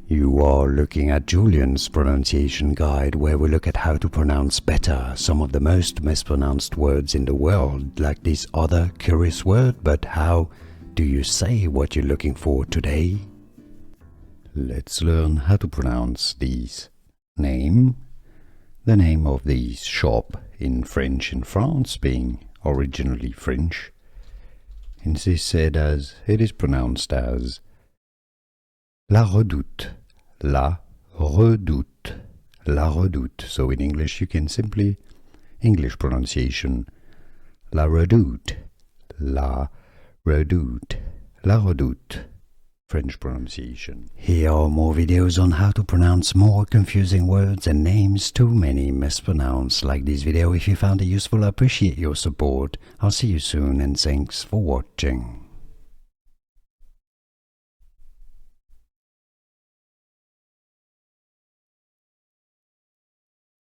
You are looking at Julian's pronunciation guide, where we look at how to pronounce better some of the most mispronounced words in the world, like this other curious word. But how do you say what you're looking for today? Let's learn how to pronounce these. Name, the name of the shop in French in France, being originally French. And it is said as, it is pronounced as La Redoute, La Redoute, La Redoute. So in English you can simply, English pronunciation, La Redoute, La Redoute, La Redoute. French pronunciation. Here are more videos on how to pronounce more confusing words and names too many mispronounced. Like this video if you found it useful. I appreciate your support. I'll see you soon and thanks for watching.